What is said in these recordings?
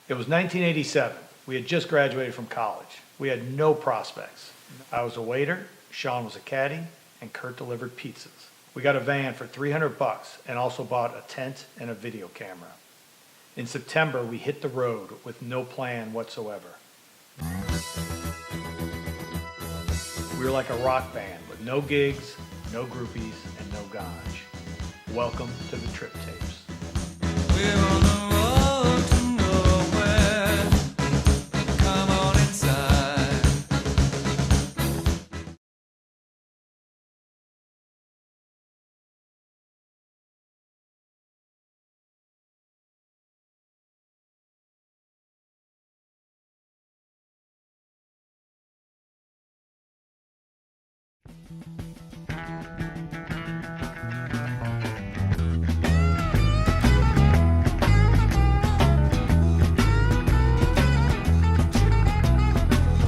It was 1987. We had just graduated from college. We had no prospects. I was a waiter, Sean was a caddy, and Kurt delivered pizzas. We got a van for $300 and also bought a tent and a video camera. In September, we hit the road with no plan whatsoever. We were like a rock band with no gigs, no groupies, and no ganj. Welcome to the Trip Tapes. We're on the road to nowhere. Come on inside.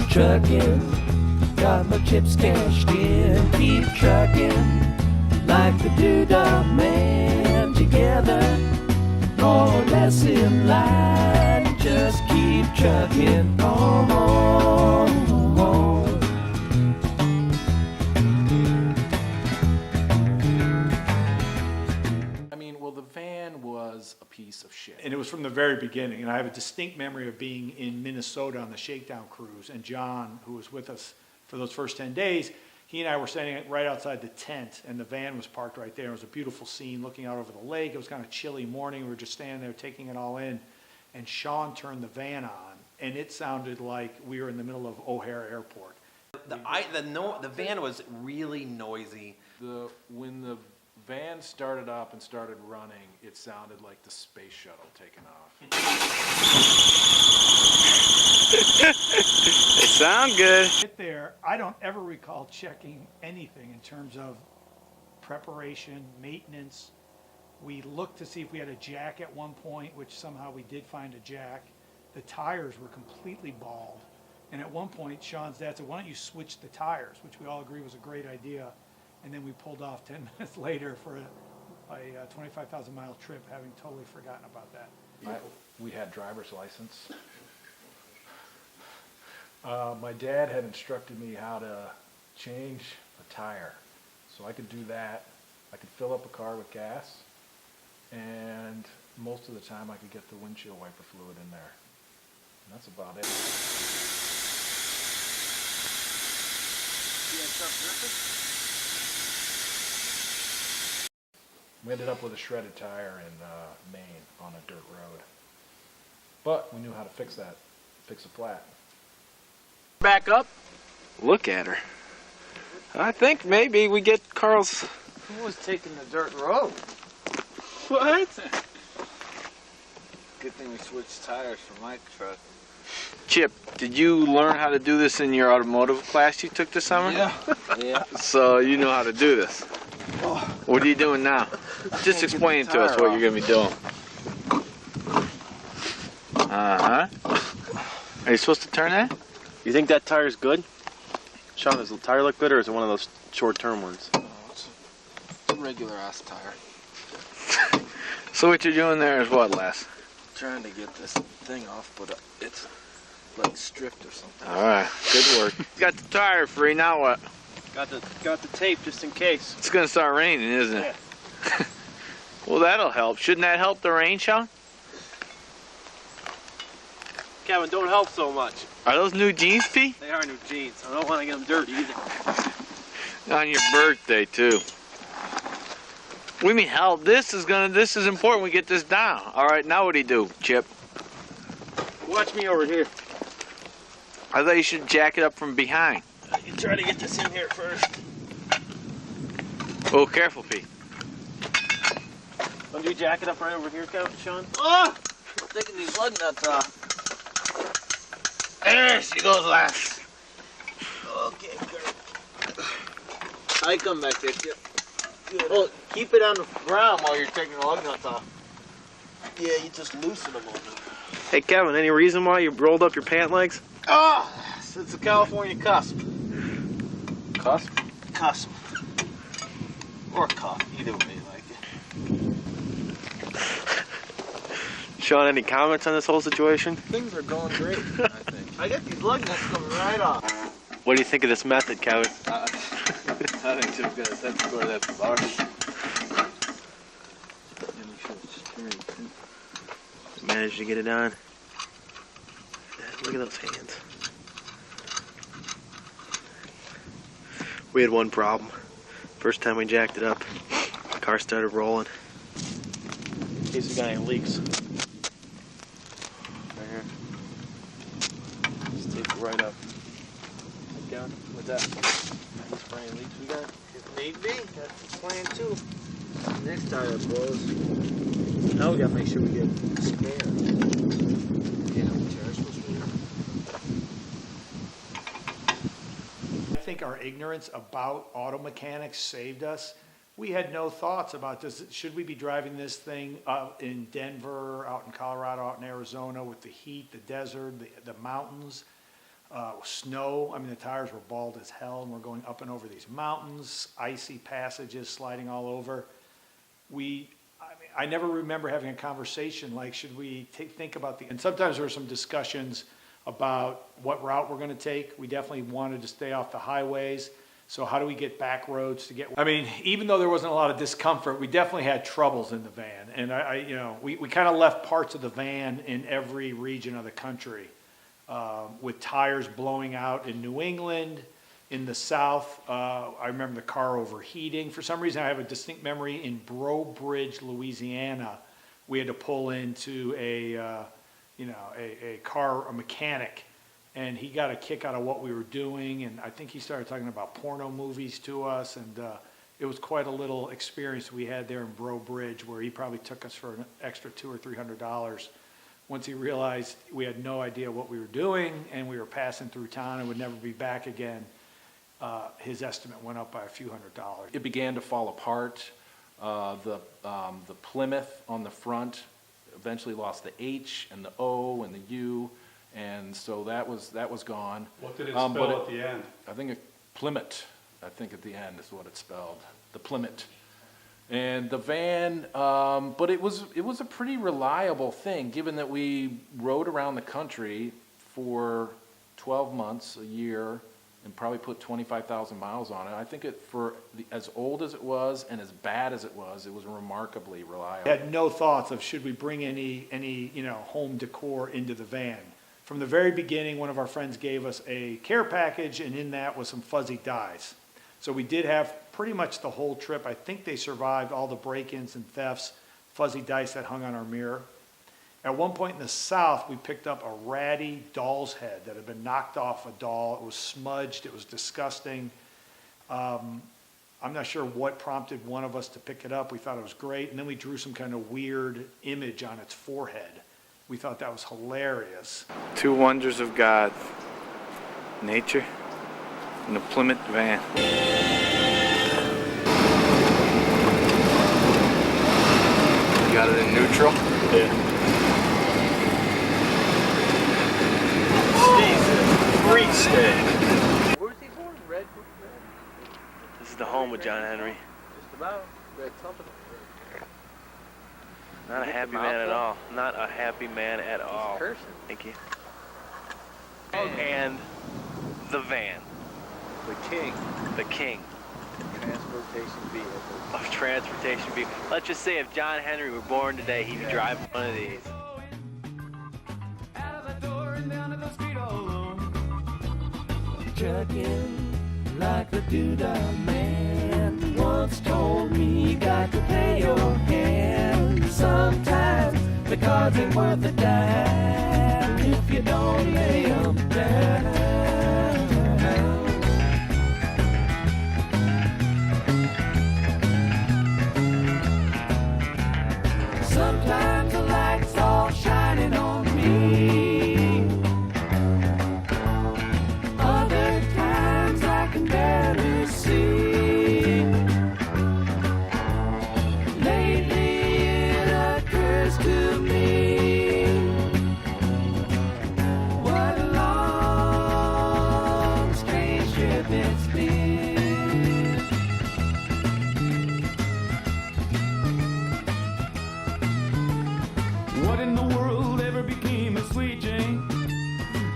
Trucking, got my chips cashed in. Keep trucking, like the doodah man. Together, more or less in line. Just keep trucking on. I mean, well, the van was a piece of shit. And it was from the very beginning. And I have a distinct memory of being in Minnesota on the shakedown cruise. And John, who was with us for those first 10 days, he and I were standing right outside the tent. And the van was parked right there. It was a beautiful scene looking out over the lake. It was kind of chilly morning. We were just standing there taking it all in. And Sean turned the van on. And it sounded like we were in the middle of O'Hare Airport. The van was really noisy. When the van started up and started running, it sounded like the space shuttle taking off. They sound good. Get there, I don't ever recall checking anything in terms of preparation, maintenance. We looked to see if we had a jack at one point, which somehow we did find a jack. The tires were completely bald. And at one point, Sean's dad said, why don't you switch the tires, which we all agree was a great idea. And then we pulled off 10 minutes later for a 25,000 mile trip, having totally forgotten about that. We had driver's license. My dad had instructed me how to change a tire. So I could do that. I could fill up a car with gas. And most of the time I could get the windshield wiper fluid in there. And that's about it. We ended up with a shredded tire in Maine on a dirt road. But we knew how to fix that, fix a flat. Back up. Look at her. I think maybe we get Carl's. Who was taking the dirt road? What? Good thing we switched tires for my truck. Chip, did you learn how to do this in your automotive class you took this summer? Yeah. So you know how to do this. What are you doing now? Just explain to us what you're going to be doing. Uh-huh. Are you supposed to turn that? You think that tire's good? Sean, does the tire look good, or is it one of those short-term ones? Oh, it's a regular-ass tire. So what you're doing there is what, Les? Trying to get this thing off, but it's like stripped or something. All right, good work. Got the tire free, now what? Got the tape just in case. It's going to start raining, isn't it? Yeah. Well, that'll help. Shouldn't that help the rain, Sean? Kevin, don't help so much. Are those new jeans, Pete? They are new jeans. I don't want to get them dirty either. On your birthday, too. We mean help. This is important we get this down. All right, now what do you do, Chip? Watch me over here. I thought you should jack it up from behind. You try to get this in here first. Oh, careful, Pete. Don't you jack it up right over here, Sean? Oh! I'm taking these lug nuts off. There she goes, lass. Okay, good. I come back there, Chip. Good. Well, keep it on the ground while you're taking the lug nuts off. Yeah, you just loosen them on them. Hey, Kevin, any reason why you rolled up your pant legs? Oh! It's a California cusp. Cusp? Cusp. Or cuff, either way you like it. Sean, any comments on this whole situation? Things are going great, I think. I got these lug nuts coming right off. What do you think of this method, Kevin? I think so good. That's where that's ours. Managed to get it on. Look at those hands. We had one problem. First time we jacked it up, the car started rolling. In case we got any leaks. Right here. Just tape it right up. Down. What's that? Any spray any leaks we got? If need be, that's the plan too. Next time it blows. Now we gotta make sure we get scared. Yeah, which are supposed to be. I think our ignorance about auto mechanics saved us. We had no thoughts about this. Should we be driving this thing out in Denver, out in Colorado, out in Arizona with the heat, the desert, the mountains, snow? I mean, the tires were bald as hell, and we're going up and over these mountains, icy passages, sliding all over. I never remember having a conversation like, should we think about and sometimes there were some discussions about what route we're gonna take. We definitely wanted to stay off the highways. So how do we get back roads to get, I mean, even though there wasn't a lot of discomfort, we definitely had troubles in the van. And we kind of left parts of the van in every region of the country, with tires blowing out in New England. In the South, I remember the car overheating. For some reason, I have a distinct memory in Breaux Bridge, Louisiana. We had to pull into a mechanic, and he got a kick out of what we were doing. And I think he started talking about porno movies to us. And it was quite a little experience we had there in Breaux Bridge, where he probably took us for an extra $200 or $300. Once he realized we had no idea what we were doing and we were passing through town and would never be back again, his estimate went up by a few $100s. It began to fall apart. The Plymouth on the front eventually lost the H and the O and the U, and so that was gone. What did it spell at the end? I think Plymouth, I think at the end is what it spelled, the Plymouth. And the van, but it was a pretty reliable thing, given that we rode around the country for 12 months, a year, and probably put 25,000 miles on it. I think as old as it was and as bad as it was remarkably reliable. Had no thoughts of should we bring any home decor into the van. From the very beginning, one of our friends gave us a care package, and in that was some fuzzy dies. So we did have pretty much the whole trip. I think they survived all the break-ins and thefts, fuzzy dice that hung on our mirror. At one point in the South, we picked up a ratty doll's head that had been knocked off a doll. It was smudged, it was disgusting. I'm not sure what prompted one of us to pick it up. We thought it was great, and then we drew some kind of weird image on its forehead. We thought that was hilarious. Two wonders of God, nature and the Plymouth van. You got it in neutral? Yeah. Where's he born? Red? This is the home of John Henry. Just about. Red Company. Not a happy man at all. Not a happy man at all. Cursing. Thank you. And the van. The king. The king Transportation vehicle. of transportation vehicle. Let's just say if John Henry were born today, he'd drive one of these. Trucking like the doodah man once told me, you got to pay your hand. Sometimes the cards ain't worth a dime if you don't lay 'em down. Sometimes the light's all shining on me. Other times I can barely see. Lately it occurs to me what a long in the world ever became a sweet Jane.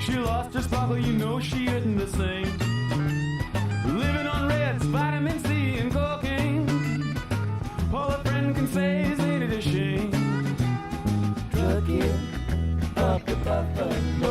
She lost her sparkle, you know she isn't the same. Living on Reds, vitamin C, and cocaine. All a friend can say is, ain't it a shame? Trucking up the Buffalo.